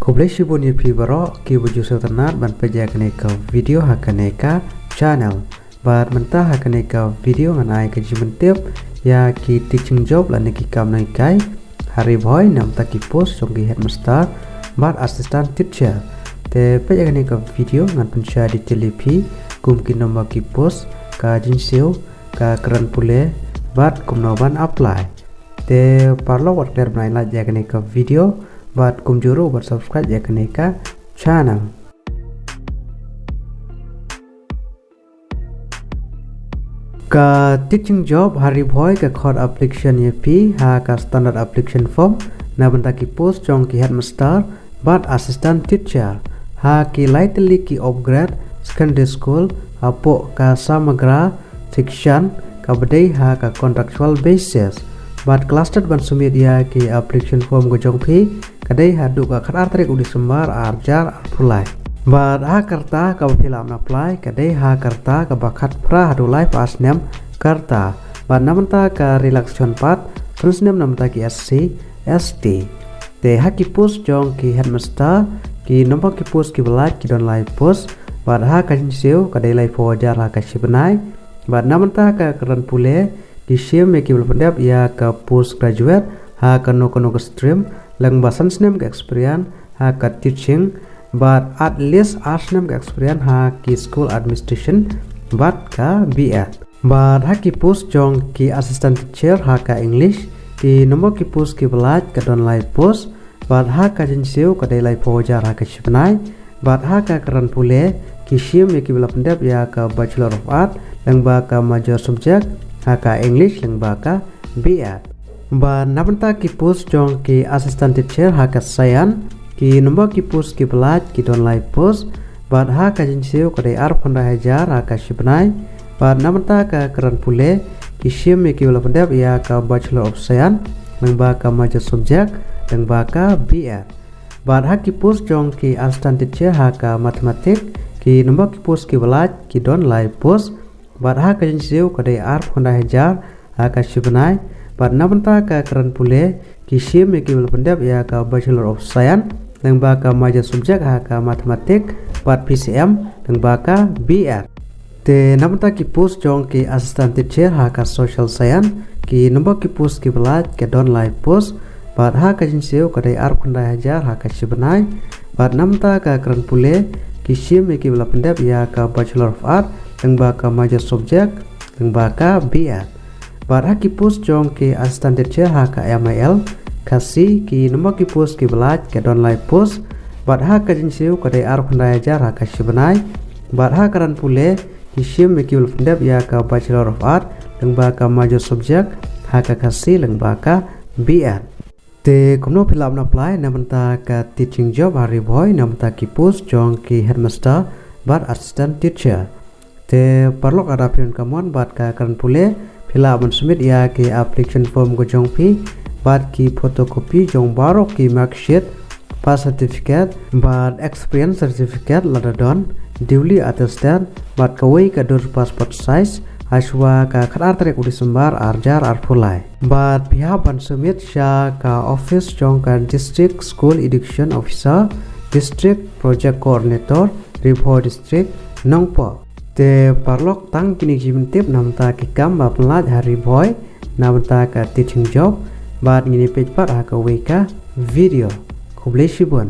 Kubleshibun yepi baro ki buju sultanat ban pejakaneka video hakaneka channel bat mentah hakaneka video nganai ke jimentip ya ki teaching job lan ki kam nai kai hari boy nam ta ki post jong ki headmaster bat assistant teacher te pejakaneka video ngan pensya di telepi kum ki nomor ki post ka jinseu ka keran pule bat kum noban apply te parlo wat der nai la jakaneka video bat kum juru bat subscribe ya kaneka channel. Ka teaching job hari boy ka khod application ye pi ha ka standard application form na banta ki post jong ki headmaster bat assistant teacher ha ki lightly ki upgrade secondary school apo ka samagra section ka bedai ha ka contractual basis bat cluster ban sumit ya ki application form go jong pi kadai hadu ka khatar tarik udi sembar arjar apply bat ha karta ka filam apply kadai ha karta ka bakat pra hadu live pas nem karta bat namanta ka relaxation part terus nem namanta ki SC ST te ha ki post jong ki headmaster ki nomor ki post ki belaj ki don live post bat ha ka jinseu kadai live forjar ha ka sibenai bat namanta ka keran pule ki shim me ki belpendap ya ka post graduate ha ka no stream lang basan snem ka experience ha ka teaching but at least asnem ka experience ha ki school administration but ka BEd but ha ki post jong ki assistant teacher ha ka English ki nomor ki post ki belaj ka don live post but ha ka jinseu ka dai live pojar ha ka shipnai but ha ka keran pule ki shim me ki belpendap ya ka bachelor of art lang ba ka major subject ha ka English lang ba ka BEd ba namanta ki post jong ki assistant teacher ha ka sayan ki nomor ki post ki belaj ki don live post bat ha ka jinseu ka dai ar phanda hajar ha ka shipnai ba namanta ka keran pule ki shim me ki belapendap ya ka bachelor of science lang ba ka major subject lang ba ka BEd bat ha ki post jong ki assistant teacher ha ka mathematics ki nomor ki post ki belaj ki don live post bat ha ka jinseu ka dai ar phanda hajar ha ka shipnai bat namanta ka keran pule ki shim me ki belapendap ya ka bachelor of science lang ba ka major subject ha ka mathematics bat PCM lang ba ka BEd te namanta ki post jong ki assistant teacher ha ka social science ki nomor ki post ki belaj ke don live post bat ha ka jinseu ka dai ar phanda hajar ha ka sibenai bat namanta ka keran pule ki shim me ki belapendap ya ka bachelor of art lang ba ka major subject lang ba ka BEd bat ha ki post jong ki assistant teacher ha ka MIL kasi ki nomor ki post ki belaj ke don live post bat ha ka jinseu ka dai ar phanda hajar ha ka sibenai bat ha keran pule ki shim me ki belapendap ya ka bachelor of art lang ba ka major subject ha ka kasi lang ba ka BEd te komno filam apply namanta ka teaching job hari boy namanta ki post jong ki headmaster bat assistant teacher te parlok ada pion kamon bat ka keran pule filam submit ya ki application form go jong pi bat ki photocopy jong baro ki marksheet pass certificate bat experience certificate ladadon duly attested bat kawai ka dur passport size aswa ka khatar tarik udi sembar arjar arpulai bat pihak ban submit sha ka office jong ka district school education officer district project coordinator Ripo district nongpo te parlok tang kini jimentip namta ki kam ba pelaj hari boy namta ka teaching job bat ngini page par ha ka weka video kubleshibun